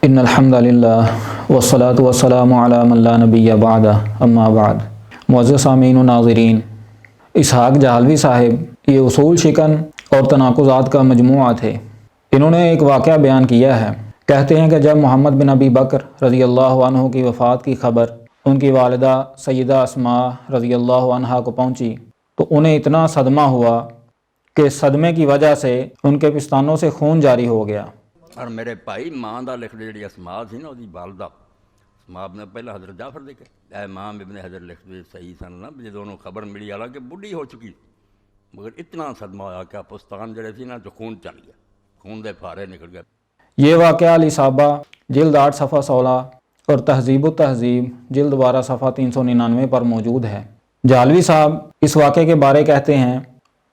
ان الحمد للہ والصلاة والسلام علی من لا نبی بعد اما بعد۔ معزز سامعین و ناظرین، اسحاق جھالوی صاحب یہ اصول شکن اور تناقضات کا مجموعہ تھے۔ انہوں نے ایک واقعہ بیان کیا ہے۔ کہتے ہیں کہ جب محمد بن ابی بکر رضی اللہ عنہ کی وفات کی خبر ان کی والدہ سیدہ اسماء رضی اللہ عنہا کو پہنچی تو انہیں اتنا صدمہ ہوا کہ صدمے کی وجہ سے ان کے پستانوں سے خون جاری ہو گیا۔ اور میرے بھائی ماں دا لکھ دے جی اسماء سی نا وہ والدہ اسماء نے پہلا حضرت جعفر دیکھے اے امام ابن حجر لکھ دے صحیح سن نا جدوں خبر ملی حالانکہ بڈھی ہو چکی مگر اتنا صدمہ ہوا کہ پستان جڑے سی نا جو خون چل گیا، خون دے پھارے نکل گئے۔ یہ واقعہ اصابہ جلد 8 صفحہ 16 اور تہذیب و تہذیب جلد 12 صفحہ 399 پر موجود ہے۔ جھالوی صاحب اس واقعے کے بارے کہتے ہیں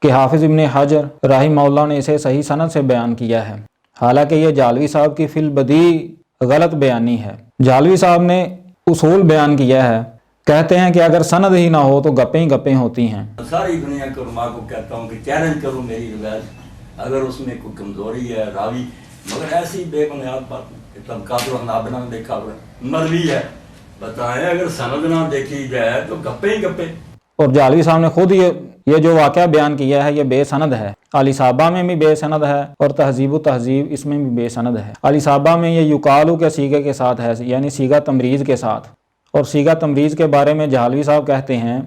کہ حافظ ابن حجر رحمہ اللہ نے اسے صحیح سند سے بیان کیا ہے، حالانکہ یہ جھالوی صاحب کی فی البدیع غلط بیانی ہے۔ جھالوی صاحب نے اصول بیان کیا ہے، کہتے ہیں کہ اگر سند ہی نہ ہو تو گپیں ہی گپیں ہوتی ہیں۔ ساری دنیا کے علماء کو کہتا ہوں کہ چیلنج کروں میری روایت اگر اس میں کوئی کمزوری ہے راوی، مگر ایسی بے بنیاد بات کہ طبقات الحناب نہ دیکھا ہوا مروی ہے، بتائیں اگر سند نہ دیکھی جائے تو گپیں ہی گپیں۔ اور جھالوی صاحب نے خود یہ جو واقعہ بیان کیا ہے یہ بے سند ہے۔ اصابہ میں بھی بے سند ہے اور تہذیب و تہذیب اس میں بھی بے سند ہے۔ اصابہ میں یہ یقالو کے صیغے کے ساتھ ہے، یعنی صیغہ تمریز کے ساتھ، اور صیغہ تمریز کے بارے میں جھالوی صاحب کہتے ہیں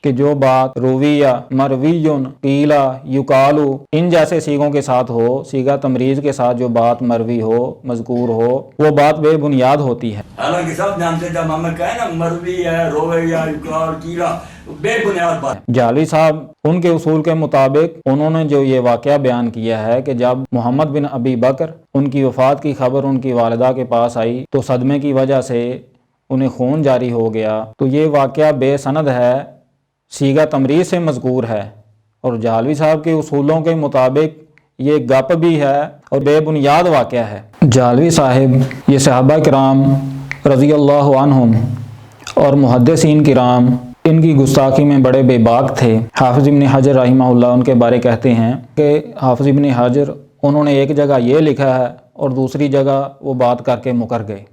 کہ جو بات رویہ، مرویون، قیلہ، یقالو ان جیسے صیغوں کے ساتھ ہو، صیغہ تمریز کے ساتھ جو بات مروی ہو، مذکور ہو، وہ بات بے بنیاد ہوتی ہے۔ حالانکہ سب جانتے جب ہمیں کہیں نا مروی ہے، رویہ، یقال، قیلہ، بے بنیاد بات۔ جھالوی صاحب ان کے اصول کے مطابق انہوں نے جو یہ واقعہ بیان کیا ہے کہ جب محمد بن ابی بکر ان کی وفات کی خبر ان کی والدہ کے پاس آئی تو صدمے کی وجہ سے انہیں خون جاری ہو گیا، تو یہ واقعہ بے سند ہے، صیغہ تمریز سے مذکور ہے، اور جھالوی صاحب کے اصولوں کے مطابق یہ گپ بھی ہے اور بے بنیاد واقعہ ہے۔ جھالوی صاحب یہ صحابہ کرام رضی اللہ عنہم اور محدثین کرام ان کی گستاخی میں بڑے بے باک تھے۔ حافظ ابن حجر رحمہ اللہ ان کے بارے کہتے ہیں کہ حافظ ابن حجر انہوں نے ایک جگہ یہ لکھا ہے اور دوسری جگہ وہ بات کر کے مکر گئے۔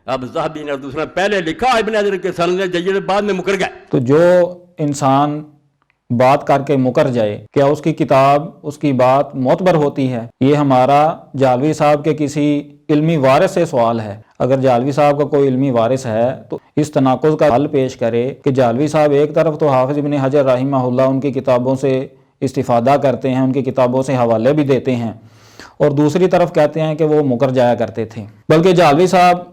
اب صاحبی نے دوسرا پہلے لکھا ابن حجر کے سند جید بعد میں مکر گئے۔ تو جو انسان بات کر کے مکر جائے کیا اس کی کتاب، اس کی بات معتبر ہوتی ہے؟ یہ ہمارا جھالوی صاحب کے کسی علمی وارث سے سوال ہے۔ اگر جھالوی صاحب کا کوئی علمی وارث ہے تو اس تناقض کا حل پیش کرے کہ جھالوی صاحب ایک طرف تو حافظ ابن حجر رحمہ اللہ ان کی کتابوں سے استفادہ کرتے ہیں، ان کی کتابوں سے حوالے بھی دیتے ہیں، اور دوسری طرف کہتے ہیں کہ وہ مکر جایا کرتے تھے۔ بلکہ جھالوی صاحب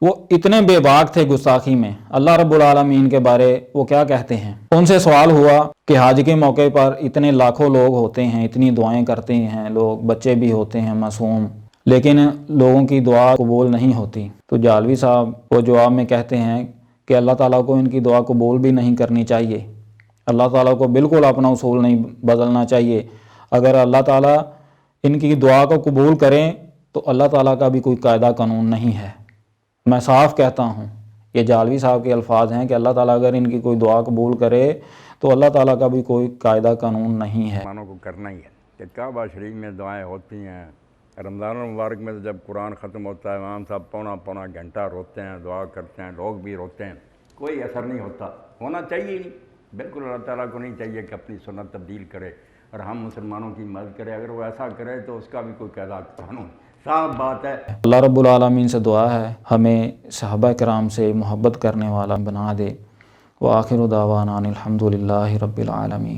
وہ اتنے بے باک تھے گستاخی میں، اللہ رب العالمین کے بارے وہ کیا کہتے ہیں؟ ان سے سوال ہوا کہ حج کے موقع پر اتنے لاکھوں لوگ ہوتے ہیں، اتنی دعائیں کرتے ہیں لوگ، بچے بھی ہوتے ہیں معصوم، لیکن لوگوں کی دعا قبول نہیں ہوتی۔ تو جھالوی صاحب وہ جواب میں کہتے ہیں کہ اللہ تعالیٰ کو ان کی دعا قبول بھی نہیں کرنی چاہیے، اللہ تعالیٰ کو بالکل اپنا اصول نہیں بدلنا چاہیے۔ اگر اللہ تعالیٰ ان کی دعا کو قبول کریں تو اللہ تعالیٰ کا بھی کوئی قاعدہ قانون نہیں ہے۔ میں صاف کہتا ہوں، یہ جھالوی صاحب کے الفاظ ہیں کہ اللہ تعالیٰ اگر ان کی کوئی دعا قبول کرے تو اللہ تعالیٰ کا بھی کوئی قاعدہ قانون نہیں ہے۔ مسلمانوں کو کرنا ہی ہے کہ کعبہ شریف میں دعائیں ہوتی ہیں، رمضان المبارک میں جب قرآن ختم ہوتا ہے امام صاحب پونا گھنٹہ روتے ہیں، دعا کرتے ہیں، لوگ بھی روتے ہیں، کوئی اثر نہیں ہوتا، ہونا چاہیے نہیں۔ بالکل اللہ تعالیٰ کو نہیں چاہیے کہ اپنی سنت تبدیل کرے اور ہم مسلمانوں کی مدد کرے، اگر وہ ایسا کرے تو اس کا بھی کوئی قاعدہ قانون، صاف بات ہے۔ اللہ رب العالمین سے دعا ہے ہمیں صحابہ کرام سے محبت کرنے والا بنا دے۔ وآخر دعوانا الحمد للہ رب العالمین۔